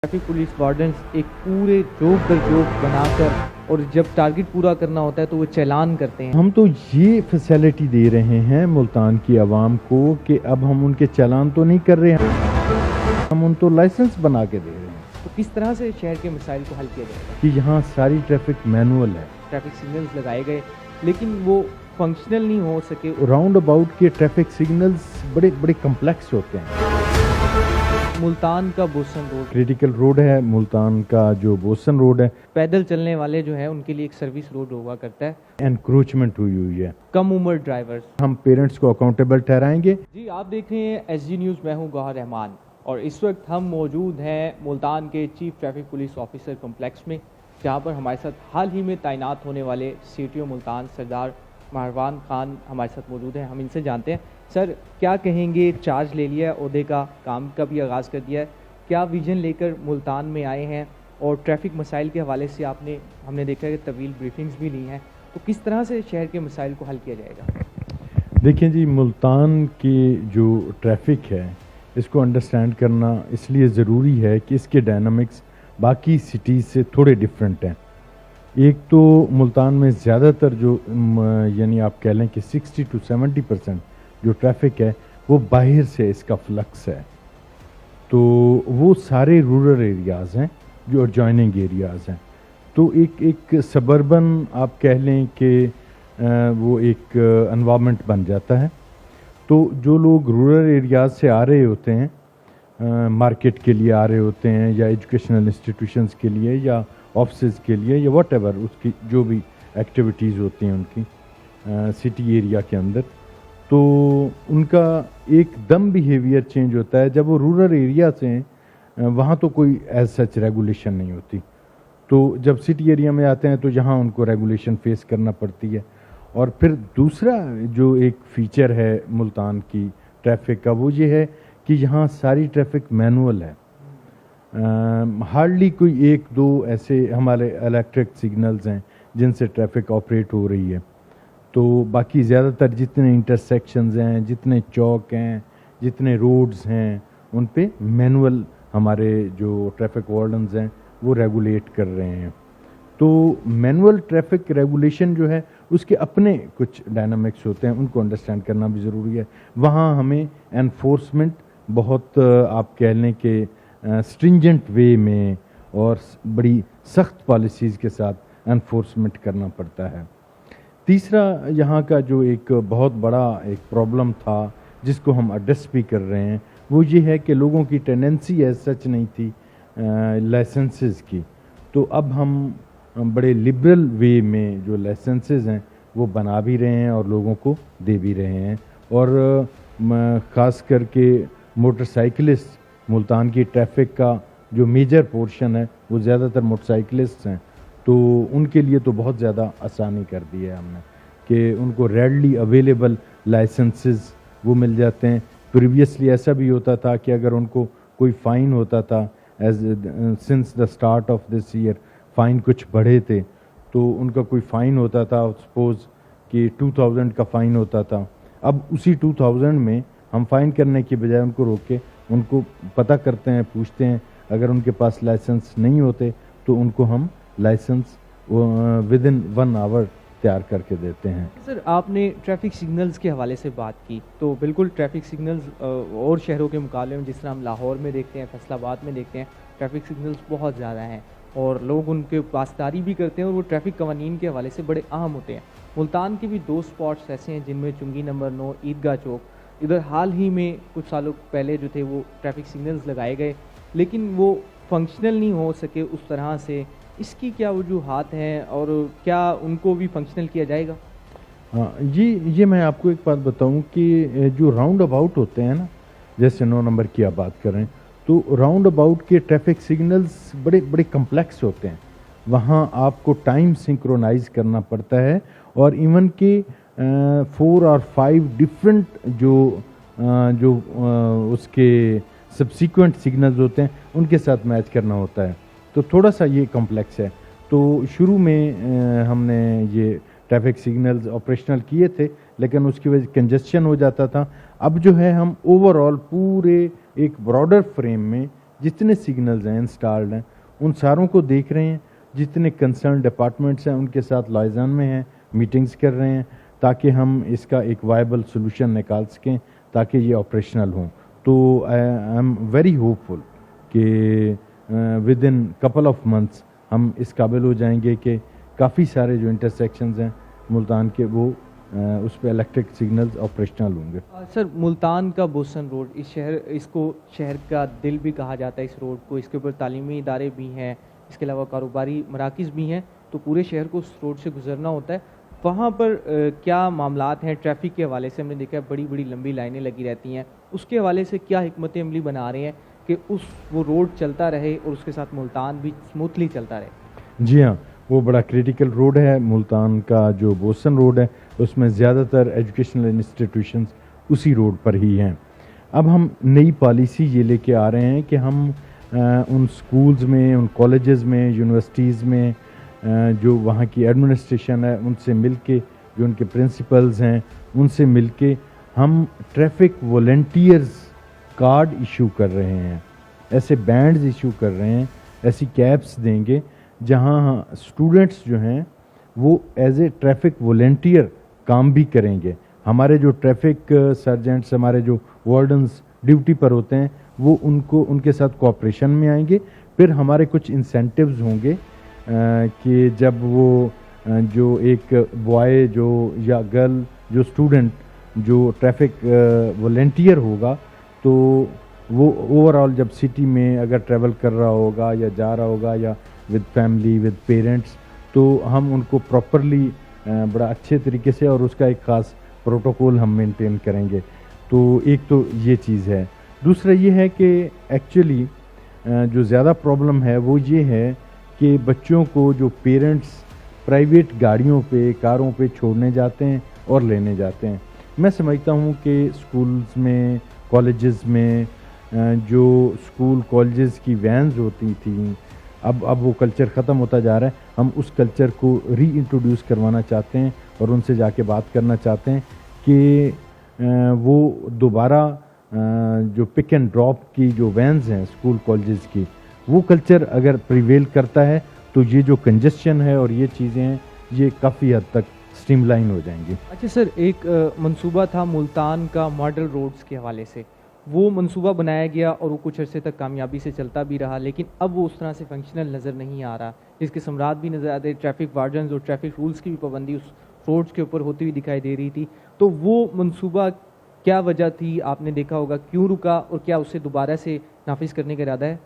Traffic police wardens एक पूरे joke दर joke बनाकर और जब टारगेट पूरा करना होता है तो वो चालान करते हैं। हम तो ये फैसिलिटी दे रहे हैं मुल्तान की आवाम को कि अब हम उनके चालान तो नहीं कर रहे हैं, हम उनको लाइसेंस बना के दे रहे हैं। तो किस तरह से शहर के मसाइल को हल किया जाएगा? कि यहाँ सारी ट्रैफिक मैनुअल है, ट्रैफिक सिग्नल्स लगाए गए लेकिन वो फंक्शनल नहीं हो सके। राउंड अबाउट के ट्रैफिक सिग्नल्स बड़े बड़े कम्प्लेक्स होते हैं। मुल्तान का बोसन रोड क्रिटिकल रोड है, मुल्तान का जो बोसन रोड है, पैदल चलने वाले जो है उनके लिए एक सर्विस रोड हुआ करता है। एनक्रोचमेंट हुई है। कम उम्र ड्राइवर्स, हम पेरेंट्स को अकाउंटेबल ठहराएंगे। जी आप देख रहे हैं SG न्यूज़, मैं हूं गौहर रहमान और इस वक्त हम मौजूद हैं मुल्तान के chief traffic police officer complex में, जहां पर हमारे साथ हाल ही में तैनात होने वाले CTO मुल्तान सरदार महरवान खान हमारे साथ मौजूद हैं। हम इनसे जानते हैं, सर क्या कहेंगे, चार्ज ले लिया है ओहदे का, काम का भी आगाज़ कर दिया है, क्या विजन लेकर मुल्तान में आए हैं और ट्रैफिक मसाइल के हवाले से हमने देखा है कि तवील ब्रीफिंग्स भी ली हैं, तो किस तरह से शहर के मसाइल को हल किया जाएगा? देखिए जी, मुल्तान की जो ट्रैफिक है इसको अंडरस्टैंड करना इसलिए ज़रूरी है कि इसके डायनामिक्स बाकी सिटीज़ से थोड़े डिफरेंट हैं। एक तो मुल्तान में ज़्यादातर जो यानी आप कह लें कि 60 to 70% जो ट्रैफिक है वो बाहर से इसका फ्लक्स है, तो वो सारे रूरल एरियाज़ हैं जो एडजॉइनिंग एरियाज़ हैं। तो एक सबर्बन आप कह लें कि वो एक एनवायरनमेंट बन जाता है। तो जो लोग रूरल एरियाज़ से आ रहे होते हैं, मार्केट के लिए आ रहे होते हैं या एजुकेशनल इंस्टीट्यूशंस के लिए या ऑफिस के लिए या वट एवर उसकी जो भी एक्टिविटीज़ होती हैं उनकी सिटी एरिया के अंदर, तो उनका एकदम बिहेवियर चेंज होता है। जब वो रूरल एरिया से हैं वहाँ तो कोई एज सच रेगुलेशन नहीं होती, तो जब सिटी एरिया में आते हैं तो यहाँ उनको रेगुलेशन फेस करना पड़ती है। और फिर दूसरा जो एक फ़ीचर है मुल्तान की ट्रैफिक का वो ये है कि यहाँ सारी ट्रैफिक मैनुअल है। हार्डली कोई एक दो ऐसे हमारे इलेक्ट्रिक सिग्नल्स हैं जिनसे ट्रैफिक ऑपरेट हो रही है, तो बाकी ज़्यादातर जितने इंटरसेक्शंस हैं, जितने चौक हैं, जितने रोड्स हैं, उन पे मैनुअल हमारे जो ट्रैफिक वार्डन्स हैं वो रेगुलेट कर रहे हैं। तो मैनुअल ट्रैफिक रेगुलेशन जो है उसके अपने कुछ डायनामिक्स होते हैं, उनको अंडरस्टैंड करना भी ज़रूरी है। वहाँ हमें एनफोर्समेंट बहुत आप कह लें कि स्ट्रिंजेंट वे में और बड़ी सख्त पॉलिसीज़ के साथ एनफोर्समेंट करना पड़ता है। तीसरा यहाँ का जो एक बहुत बड़ा एक प्रॉब्लम था जिसको हम एड्रेस भी कर रहे हैं वो ये है कि लोगों की टेंडेंसी एज सच नहीं थी लाइसेंसेस की, तो अब हम बड़े लिबरल वे में जो लाइसेंसेस हैं वो बना भी रहे हैं और लोगों को दे भी रहे हैं। और ख़ास करके मोटरसाइकिलिस्ट, मुल्तान की ट्रैफिक का जो मेजर पोर्शन है वो ज़्यादातर मोटरसाइकिलिस्ट हैं, तो उनके लिए तो बहुत ज़्यादा आसानी कर दी है हमने कि उनको रेडली अवेलेबल लाइसेंसेस वो मिल जाते हैं। प्रीवियसली ऐसा भी होता था कि अगर उनको कोई फ़ाइन होता था, since the start of this year fine कुछ बढ़े थे, तो उनका कोई फ़ाइन होता था, सपोज़ कि 2000 का फ़ाइन होता था, अब उसी 2000 में हम फ़ाइन करने की बजाय उनको रोक के उनको पता करते हैं, पूछते हैं, अगर उनके पास लाइसेंस नहीं होते तो उनको हम लाइसेंस विद इन 1 आवर तैयार करके देते हैं। सर आपने ट्रैफिक सिग्नल्स के हवाले से बात की, तो बिल्कुल ट्रैफिक सिग्नल्स और शहरों के मुकाबले में, जिस तरह हम लाहौर में देखते हैं, फैसलाबाद में देखते हैं, ट्रैफिक सिग्नल्स बहुत ज़्यादा हैं और लोग उनके पासदारी भी करते हैं और वो ट्रैफिक कवानीन के हवाले से बड़े अहम होते हैं। मुल्तान के भी 2 स्पॉट्स ऐसे हैं जिनमें चुंगी नंबर 9 ईदगाह चौक, इधर हाल ही में कुछ सालों पहले जो थे वो ट्रैफिक सिग्नल्स लगाए गए लेकिन वो फंक्शनल नहीं हो सके उस तरह से। इसकी क्या वजूहात हैं और क्या उनको भी फंक्शनल किया जाएगा? हाँ जी, ये मैं आपको एक बात बताऊं कि जो राउंड अबाउट होते हैं ना, जैसे 9 नंबर की आप बात कर रहे हैं, तो राउंड अबाउट के ट्रैफिक सिग्नल्स बड़े बड़े कम्प्लेक्स होते हैं। वहाँ आपको टाइम सिंक्रोनाइज करना पड़ता है और इवन के 4 और 5 डिफरेंट जो उसके सब्सिक्वेंट सिग्नल्स होते हैं उनके साथ मैच करना होता है, तो थोड़ा सा ये कॉम्प्लेक्स है। तो शुरू में हमने ये ट्रैफिक सिग्नल्स ऑपरेशनल किए थे लेकिन उसकी वजह कंजेस्शन हो जाता था। अब जो है हम ओवरऑल पूरे एक ब्रॉडर फ्रेम में جتنے سگنلز ہیں انسٹالڈ ہیں ان ساروں کو دیکھ رہے ہیں, جتنے کنسرن ڈپارٹمنٹس ہیں ان کے ساتھ لائزان میں ہیں, میٹنگز کر رہے ہیں تاکہ ہم اس کا ایک وائبل سولوشن نکال سکیں تاکہ یہ آپریشنل ہوں. تو آئی ایم ویری ہوپ فل کہ with in couple of months ہم اس قابل ہو جائیں گے کہ کافی سارے جو انٹرسیکشنز ہیں ملتان کے وہ اس پہ الیکٹرک سگنلز آپریشنل ہوں گے. سر ملتان کا بوسن روڈ اس کو شہر کا دل بھی کہا جاتا ہے. اس روڈ کو, اس کے اوپر تعلیمی ادارے بھی ہیں, اس کے علاوہ کاروباری مراکز بھی ہیں, تو پورے شہر کو اس روڈ سے گزرنا ہوتا ہے. وہاں پر کیا معاملات ہیں ٹریفک کے حوالے سے؟ ہم نے دیکھا ہے بڑی بڑی لمبی لائنیں لگی رہتی ہیں, اس کے حوالے سے کیا حکمت عملی بنا رہے ہیں کہ وہ روڈ چلتا رہے اور اس کے ساتھ ملتان بھی اسموتھلی چلتا رہے؟ جی ہاں, وہ بڑا کریٹیکل روڈ ہے ملتان کا. جو بوسن روڈ ہے اس میں زیادہ تر ایجوکیشنل انسٹیٹیوشنز اسی روڈ پر ہی ہیں. اب ہم نئی پالیسی یہ لے کے آ رہے ہیں کہ ہم ان سکولز میں, ان کالجز میں, یونیورسٹیز میں جو وہاں کی ایڈمنسٹریشن ہے ان سے مل کے, جو ان کے پرنسپلز ہیں ان سے مل کے ہم ٹریفک والنٹیئرز کارڈ ایشو کر رہے ہیں, ایسے بینڈز ایشو کر رہے ہیں, ایسی کیبس دیں گے جہاں اسٹوڈنٹس جو ہیں وہ ایز اے ٹریفک والنٹیئر کام بھی کریں گے. ہمارے جو ٹریفک سرجنٹس, ہمارے جو وارڈنز ڈیوٹی پر ہوتے ہیں وہ ان کے ساتھ کوآپریشن میں آئیں گے. پھر ہمارے کچھ انسینٹیوز ہوں گے کہ جب وہ جو ایک بوائے جو یا گرل جو اسٹوڈنٹ جو ٹریفک والنٹیئر ہوگا تو وہ اوور آل جب سٹی میں اگر ٹریول کر رہا ہوگا یا جا رہا ہوگا یا ود فیملی ود پیرنٹس, تو ہم ان کو پراپرلی بڑا اچھے طریقے سے اور اس کا ایک خاص پروٹوکول ہم مینٹین کریں گے. تو ایک تو یہ چیز ہے. دوسرا یہ ہے کہ ایکچولی جو زیادہ پرابلم ہے وہ یہ ہے کہ بچوں کو جو پیرنٹس پرائیویٹ گاڑیوں پہ, کاروں پہ چھوڑنے جاتے ہیں اور لینے جاتے ہیں. میں سمجھتا ہوں کہ اسکولز میں, کالجز میں جو اسکول کالجز کی وینز ہوتی تھیں اب وہ کلچر ختم ہوتا جا رہا ہے. ہم اس کلچر کو ری انٹروڈیوس کروانا چاہتے ہیں اور ان سے جا کے بات کرنا چاہتے ہیں کہ وہ دوبارہ جو پک اینڈ ڈراپ کی جو وینز ہیں اسکول کالجز کی, وہ کلچر اگر پریویل کرتا ہے تو یہ جو کنجسشن ہے اور یہ چیزیں ہیں یہ کافی حد تک اسٹریم لائن ہو جائیں گی. اچھا سر, ایک منصوبہ تھا ملتان کا ماڈل روڈز کے حوالے سے, وہ منصوبہ بنایا گیا اور وہ کچھ عرصے تک کامیابی سے چلتا بھی رہا, لیکن اب وہ اس طرح سے فنکشنل نظر نہیں آ رہا. اس کے ثمرات بھی نظر آتے, ٹریفک وارڈنز اور ٹریفک رولز کی بھی پابندی اس روڈز کے اوپر ہوتی ہوئی دکھائی دے رہی تھی. تو وہ منصوبہ کیا وجہ تھی, آپ نے دیکھا ہوگا کیوں رکا, اور کیا اسے دوبارہ سے نافذ کرنے کا ارادہ ہے؟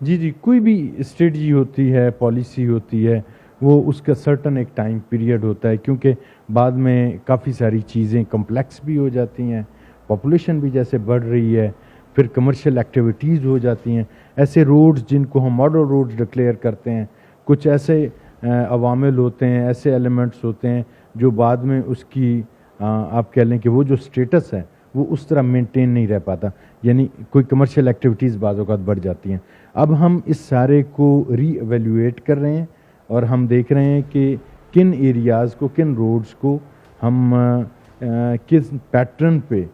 جی, کوئی بھی اسٹریٹجی ہوتی ہے, پالیسی ہوتی ہے, وہ اس کا سرٹن ایک ٹائم پیریڈ ہوتا ہے, کیونکہ بعد میں کافی ساری چیزیں کمپلیکس بھی ہو جاتی ہیں, پاپولیشن بھی جیسے بڑھ رہی ہے, پھر کمرشل ایکٹیویٹیز ہو جاتی ہیں. ایسے روڈز جن کو ہم ماڈل روڈز ڈکلیئر کرتے ہیں, کچھ ایسے عوامل ہوتے ہیں, ایسے ایلیمنٹس ہوتے ہیں جو بعد میں اس کی آپ کہہ لیں کہ وہ جو سٹیٹس ہے وہ اس طرح مینٹین نہیں رہ پاتا, یعنی کوئی کمرشل ایکٹیویٹیز بعض اوقات بڑھ جاتی ہیں. اب ہم اس سارے کو ری ایویلیویٹ کر رہے ہیں اور ہم دیکھ رہے ہیں کہ کن ایریاز کو, کن روڈز کو ہم کس پیٹرن پہ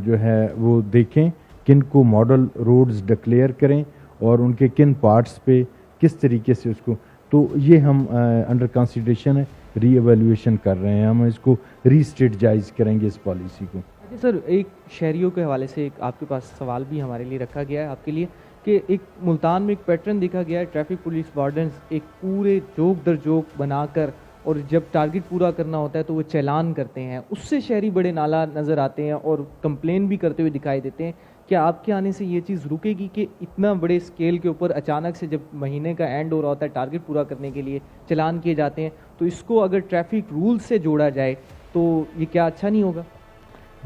جو ہے وہ دیکھیں, کن کو ماڈل روڈز ڈکلیئر کریں اور ان کے کن پارٹس پہ کس طریقے سے اس کو, تو یہ ہم انڈر کنسیڈریشن ہے, ری ایویلیویشن کر رہے ہیں, ہم اس کو ری اسٹریٹجائز کریں گے اس پالیسی کو. سر, ایک شہریوں کے حوالے سے ایک آپ کے پاس سوال بھی ہمارے لیے رکھا گیا ہے آپ کے لیے کہ ایک ملتان میں ایک پیٹرن دیکھا گیا ہے, ٹریفک پولیس وارڈنز ایک پورے جوک در جوک بنا کر اور جب ٹارگٹ پورا کرنا ہوتا ہے تو وہ چالان کرتے ہیں, اس سے شہری بڑے نالا نظر آتے ہیں اور کمپلین بھی کرتے ہوئے دکھائی دیتے ہیں. کیا آپ کے آنے سے یہ چیز رکے گی کہ اتنا بڑے اسکیل کے اوپر اچانک سے جب مہینے کا اینڈ ہو رہا ہوتا ہے ٹارگٹ پورا کرنے کے لیے چالان کیے جاتے ہیں, تو اس کو اگر ٹریفک رول سے جوڑا جائے تو یہ کیا اچھا نہیں ہوگا؟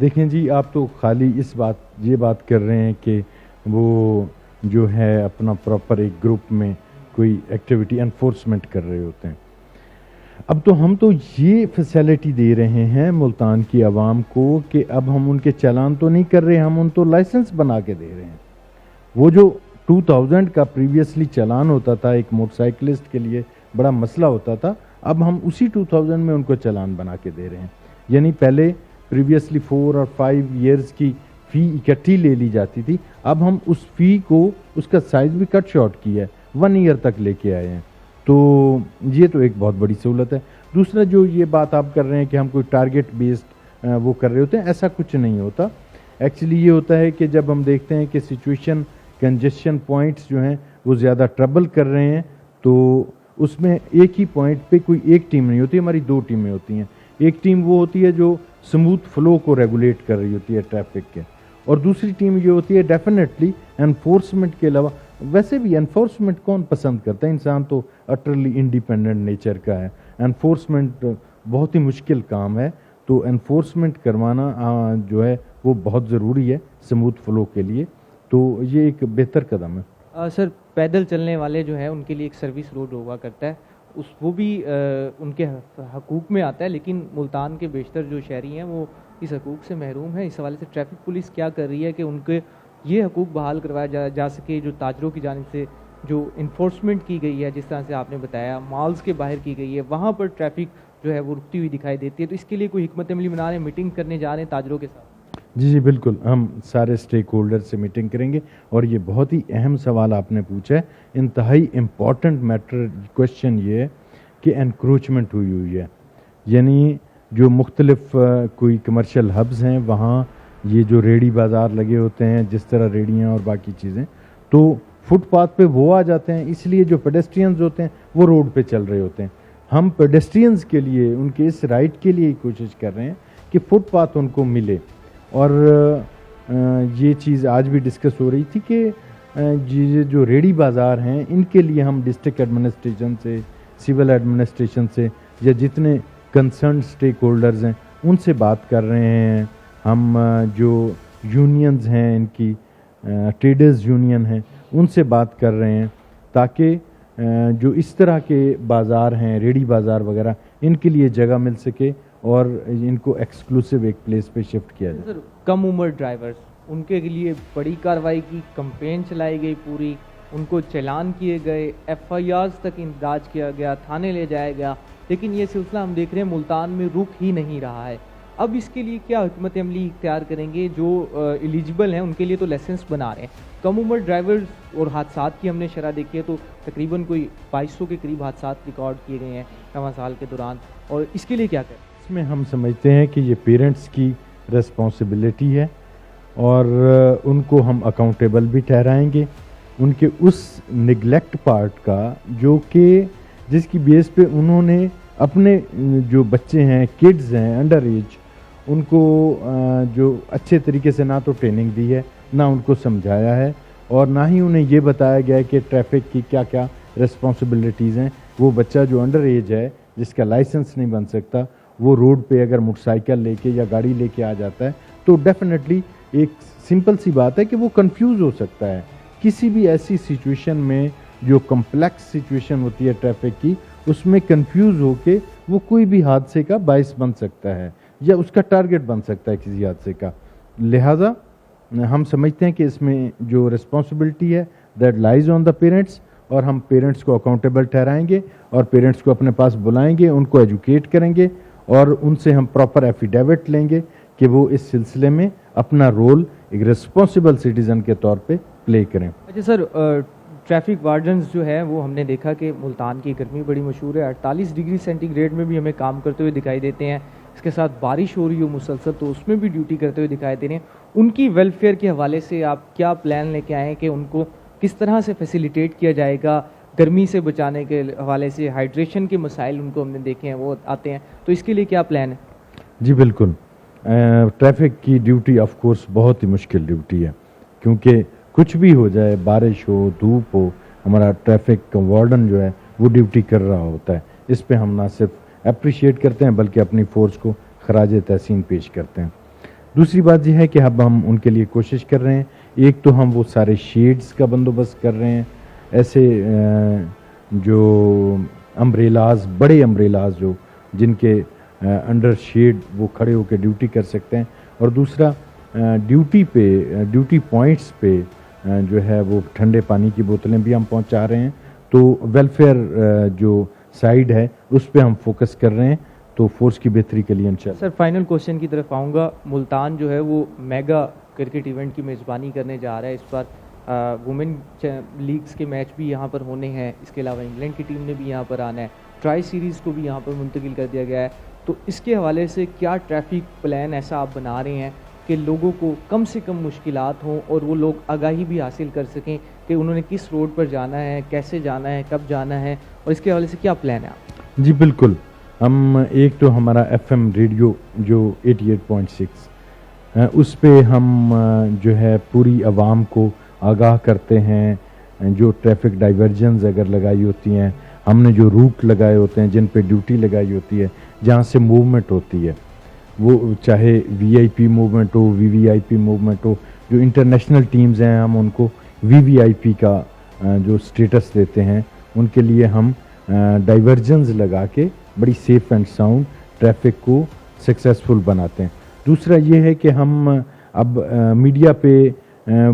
دیکھیں جی, آپ تو خالی یہ بات کر رہے ہیں کہ وہ جو ہے اپنا پراپر ایک گروپ میں کوئی ایکٹیویٹی انفورسمنٹ کر رہے ہوتے ہیں. اب تو ہم تو یہ فیسلٹی دے رہے ہیں ملتان کی عوام کو کہ اب ہم ان کے چالان تو نہیں کر رہے, ہم ان کو لائسنس بنا کے دے رہے ہیں. وہ جو 2000 کا پریویسلی چالان ہوتا تھا ایک موٹر سائیکلسٹ کے لیے بڑا مسئلہ ہوتا تھا, اب ہم اسی 2000 میں ان کو چالان بنا کے دے رہے ہیں. یعنی پہلے پریویسلی 4 اور 5 ایئرز کی फ़ी इकट्ठी ले ली जाती थी, अब हम उस फ़ी को उसका साइज़ भी कट शॉर्ट किया है, 1 ईयर तक लेके आए हैं। तो ये तो एक बहुत बड़ी सहूलत है। दूसरा जो ये बात आप कर रहे हैं कि हम कोई टारगेट बेस्ड वो कर रहे होते हैं, ऐसा कुछ नहीं होता। एक्चुअली ये होता है कि जब हम देखते हैं कि सिचुएशन कंजेशन पॉइंट्स जो हैं वो ज़्यादा ट्रबल कर रहे हैं, तो उसमें एक ही पॉइंट पे कोई एक टीम नहीं होती, हमारी 2 टीमें होती हैं। एक टीम वो होती है जो स्मूथ फ्लो को रेगुलेट कर रही होती है ट्रैफिक के, और दूसरी टीम ये होती है डेफिनेटली एनफोर्समेंट के अलावा। वैसे भी एनफोर्समेंट कौन पसंद करता है, इंसान तो अटरली इंडिपेंडेंट नेचर का है। एनफोर्समेंट बहुत ही मुश्किल काम है, तो एनफोर्समेंट करवाना जो है वो बहुत ज़रूरी है स्मूथ फ्लो के लिए, तो ये एक बेहतर कदम है। सर, पैदल चलने वाले जो है उनके लिए एक सर्विस रोड हुआ करता है, वो भी उनके हकूक़ में आता है, लेकिन मुल्तान के बेशतर जो शहरी हैं वो इस हकूक़ से महरूम है। इस हवाले से ट्रैफिक पुलिस क्या कर रही है कि उनके ये हकूक़ बहाल करवाया जा सके, जो ताजरों की जानिब से जो इन्फोर्समेंट की गई है, जिस तरह से आपने बताया मॉल्स के बाहर की गई है, वहाँ पर ट्रैफिक जो है वो रुकती हुई दिखाई देती है, तो इसके लिए कोई हिकमत अमली बना रहे हैं, मीटिंग करने जा रहे हैं ताजरों के साथ? जी बिल्कुल, हम सारे स्टेक होल्डर से मीटिंग करेंगे, और ये बहुत ही अहम सवाल आपने पूछा है। इंतहाई इम्पॉर्टेंट मैटर क्वेश्चन ये है कि एनक्रोचमेंट हुई है, यानी जो मुख्तलिफ कोई कमर्शियल हब्स हैं वहाँ ये जो रेडी बाज़ार लगे होते हैं, जिस तरह रेडियाँ और बाकी चीज़ें, तो फुटपाथ पे वो आ जाते हैं, इसलिए जो पेडेस्ट्रियंस होते हैं वो रोड पे चल रहे होते हैं। हम पेडेस्ट्रियंस के लिए, उनके इस राइट के लिए कोशिश कर रहे हैं कि फुटपाथ उनको मिले। और ये चीज़ आज भी डिस्कस हो रही थी कि ये जो रेडी बाज़ार हैं इनके लिए हम डिस्ट्रिक्ट एडमिनिस्ट्रेशन से, सिविल एडमिनिस्ट्रेशन से, या जितने कंसर्न स्टेक होल्डर्स हैं उनसे बात कर रहे हैं। हम जो यूनियंस हैं, इनकी ट्रेडर्स यूनियन हैं, उनसे बात कर रहे हैं, ताकि जो इस तरह के बाज़ार हैं, रेडी बाज़ार वगैरह, इनके लिए जगह मिल सके और इनको एक्सक्लूसिव एक प्लेस पे शिफ्ट किया जाए। सर, कम उम्र ड्राइवर्स, उनके लिए बड़ी कार्रवाई की कैंपेन चलाई गई पूरी, उनको चालान किए गए, FIRs तक इंदराज किया गया, थाने ले जाया गया, लेकिन ये सिलसिला हम देख रहे हैं मुल्तान में रुक ही नहीं रहा है। अब इसके लिए क्या हिकमत अमली इख्तियार करेंगे? जो एलिजिबल हैं उनके लिए तो लाइसेंस बना रहे हैं, कम उम्र ड्राइवर्स और हादसात की हमने शरह देखी है तो तकरीबन कोई 2200 के करीब हादसात रिकॉर्ड किए गए हैं 9 साल के दौरान, और इसके लिए क्या करें? इसमें हम समझते हैं कि ये पेरेंट्स की रिस्पॉन्सिबिलिटी है, और उनको हम अकाउंटेबल भी ठहराएंगे उनके उस निगलेक्ट पार्ट का, जो कि जिसकी बेस पे उन्होंने अपने जो बच्चे हैं, किड्स हैं अंडर एज, उनको जो अच्छे तरीके से ना तो ट्रेनिंग दी है, ना उनको समझाया है, और ना ही उन्हें ये बताया गया है कि ट्रैफिक की क्या क्या रिस्पॉन्सिबिलिटीज़ हैं। वो बच्चा जो अंडर एज है, जिसका लाइसेंस नहीं बन सकता, वो रोड पे अगर मोटरसाइकिल लेके या गाड़ी लेके आ जाता है तो डेफिनेटली एक सिंपल सी बात है कि वो कंफ्यूज हो सकता है। किसी भी ऐसी सिचुएशन में जो कम्प्लेक्स सिचुएशन होती है ट्रैफिक की, उसमें कंफ्यूज होके वो कोई भी हादसे का बाइस बन सकता है या उसका टारगेट बन सकता है किसी हादसे का। लिहाजा हम समझते हैं कि इसमें जो रिस्पॉन्सिबिलिटी है that lies on the parents, और हम पेरेंट्स को अकाउंटेबल ठहराएंगे और पेरेंट्स को अपने पास बुलाएंगे, उनको एजुकेट करेंगे और उनसे हम प्रॉपर एफिडेविट लेंगे कि वो इस सिलसिले में अपना रोल एक रिस्पॉन्सिबल सिटीज़न के तौर पे प्ले करें। अच्छा सर, ट्रैफिक वार्डन्स जो है वो हमने देखा कि मुल्तान की गर्मी बड़ी मशहूर है, 48 डिग्री सेंटीग्रेड में भी हमें काम करते हुए दिखाई देते हैं, इसके साथ बारिश हो रही हो मुसलसल तो उसमें भी ड्यूटी करते हुए दिखाई दे रहे हैं। उनकी वेलफेयर के हवाले से आप क्या प्लान लेके आए हैं कि उनको किस तरह से फैसिलिटेट किया जाएगा? गर्मी से बचाने के हवाले से हाइड्रेशन के मसाइल उनको हमने देखे हैं, वो आते हैं, तो इसके लिए क्या प्लान है? जी बिल्कुल, ट्रैफिक की ड्यूटी ऑफ कोर्स बहुत ही मुश्किल ड्यूटी है, क्योंकि कुछ भी हो जाए, बारिश हो, धूप हो, हमारा ट्रैफिक वार्डन जो है वो ड्यूटी कर रहा होता है। इस पे हम ना सिर्फ अप्रिशिएट करते हैं बल्कि अपनी फोर्स को खराज तहसीन पेश करते हैं। दूसरी बात यह है कि अब हम उनके लिए कोशिश कर रहे हैं, एक तो हम वो सारे शेड्स का बंदोबस्त कर रहे हैं, ऐसे जो अम्ब्रेलाज, बड़े अम्ब्रेलाज जो जिनके अंडर शेड वो खड़े होकर ड्यूटी कर सकते हैं, और दूसरा ड्यूटी पॉइंट्स पे जो है वो ठंडे पानी की बोतलें भी हम पहुंचा रहे हैं। तो वेलफेयर जो साइड है उस पे हम फोकस कर रहे हैं, तो फोर्स की बेहतरी के लिए इंशाल्लाह। सर, फाइनल क्वेश्चन की तरफ आऊँगा। मुल्तान जो है वो मेगा کرکٹ ایونٹ کی میزبانی کرنے جا رہا ہے. اس بار وومن لیگز کے میچ بھی یہاں پر ہونے ہیں. اس کے علاوہ انگلینڈ کی ٹیم نے بھی یہاں پر آنا ہے. ٹرائی سیریز کو بھی یہاں پر منتقل کر دیا گیا ہے. تو اس کے حوالے سے کیا ٹریفک پلان ایسا آپ بنا رہے ہیں کہ لوگوں کو کم سے کم مشکلات ہوں اور وہ لوگ آگاہی بھی حاصل کر سکیں کہ انہوں نے کس روڈ پر جانا ہے, کیسے جانا ہے, کب جانا ہے, اور اس کے حوالے سے کیا پلان ہے آپ؟ جی بالکل. ہم ایک تو ہمارا ایف ایم ریڈیو جو 88.6 اس پہ ہم جو ہے پوری عوام کو آگاہ کرتے ہیں. جو ٹریفک ڈائیورجنز اگر لگائی ہوتی ہیں, ہم نے جو روٹ لگائے ہوتے ہیں, جن پہ ڈیوٹی لگائی ہوتی ہے, جہاں سے موومنٹ ہوتی ہے, وہ چاہے وی آئی پی موومنٹ ہو, وی وی آئی پی موومنٹ ہو. جو انٹرنیشنل ٹیمز ہیں ہم ان کو وی وی آئی پی کا جو سٹیٹس دیتے ہیں. ان کے لیے ہم ڈائیورجنز لگا کے بڑی سیف اینڈ ساؤنڈ ٹریفک کو سکسیزفل بناتے ہیں. دوسرا یہ ہے کہ ہم اب میڈیا پہ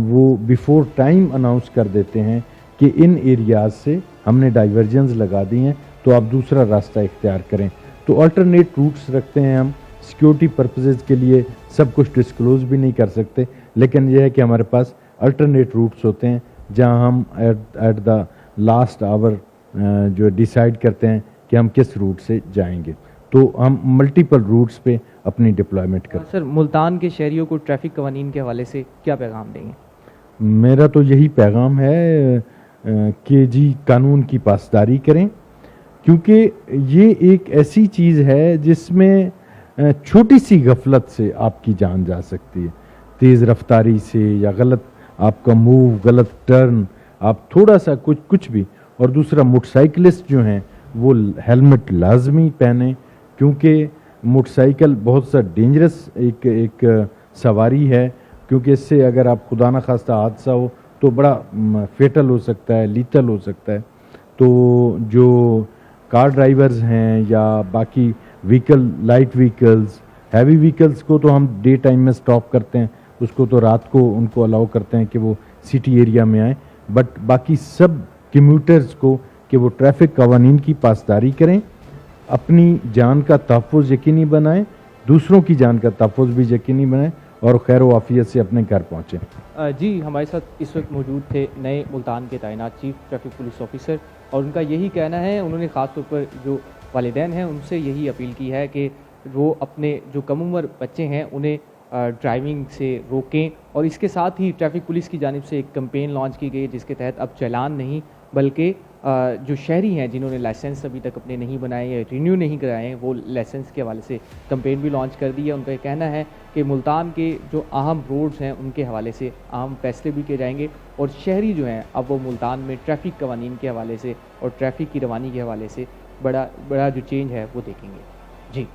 وہ بیفور ٹائم اناؤنس کر دیتے ہیں کہ ان ایریاز سے ہم نے ڈائیورجنز لگا دی ہیں, تو آپ دوسرا راستہ اختیار کریں. تو آلٹرنیٹ روٹس رکھتے ہیں ہم. سیکیورٹی پرپزز کے لیے سب کچھ ڈسکلوز بھی نہیں کر سکتے, لیکن یہ ہے کہ ہمارے پاس الٹرنیٹ روٹس ہوتے ہیں جہاں ہم ایٹ دا لاسٹ آور جو ڈیسائیڈ کرتے ہیں کہ ہم کس روٹ سے جائیں گے. تو ہم ملٹیپل روٹس پہ اپنی ڈپلائمنٹ کرتے ہیں. سر, ملتان کے شہریوں کو ٹریفک قوانین کے حوالے سے کیا پیغام دیں گے؟ میرا تو یہی پیغام ہے کہ جی قانون کی پاسداری کریں, کیونکہ یہ ایک ایسی چیز ہے جس میں چھوٹی سی غفلت سے آپ کی جان جا سکتی ہے. تیز رفتاری سے یا غلط آپ کا موو, غلط ٹرن, آپ تھوڑا سا کچھ بھی. اور دوسرا موٹر سائیکلسٹ جو ہیں وہ ہیلمٹ لازمی پہنیں, کیونکہ موٹر سائیکل بہت سا ڈینجرس ایک سواری ہے, کیونکہ اس سے اگر آپ خدا نخواستہ حادثہ ہو تو بڑا فیٹل ہو سکتا ہے, لیتل ہو سکتا ہے. تو جو کار ڈرائیورز ہیں یا باقی vehicle, light vehicles, heavy vehicles کو تو ہم ڈے ٹائم میں سٹاپ کرتے ہیں, اس کو تو رات کو ان کو الاؤ کرتے ہیں کہ وہ سٹی ایریا میں آئیں. بٹ باقی سب کمیوٹرز کو کہ وہ ٹریفک قوانین کی پاسداری کریں, اپنی جان کا تحفظ یقینی بنائیں, دوسروں کی جان کا تحفظ بھی یقینی بنائیں, اور خیر و عافیت سے اپنے گھر پہنچیں. جی, ہمارے ساتھ اس وقت موجود تھے نئے ملتان کے تعینات چیف ٹریفک پولیس آفیسر, اور ان کا یہی کہنا ہے, انہوں نے خاص طور پر جو والدین ہیں ان سے یہی اپیل کی ہے کہ وہ اپنے جو کم عمر بچے ہیں انہیں ڈرائیونگ سے روکیں. اور اس کے ساتھ ہی ٹریفک پولیس کی جانب سے ایک کمپین لانچ کی گئی جس کے تحت اب چالان نہیں بلکہ جو شہری ہیں جنہوں نے لائسنس ابھی تک اپنے نہیں بنائے یا رینیو نہیں کرائے ہیں, وہ لائسنس کے حوالے سے کمپین بھی لانچ کر دی ہے. ان کا یہ کہنا ہے کہ ملتان کے جو اہم روڈز ہیں ان کے حوالے سے اہم فیصلے بھی کیے جائیں گے, اور شہری جو ہیں اب وہ ملتان میں ٹریفک قوانین کے حوالے سے اور ٹریفک کی روانی کے حوالے سے بڑا جو چینج ہے وہ دیکھیں گے. جی.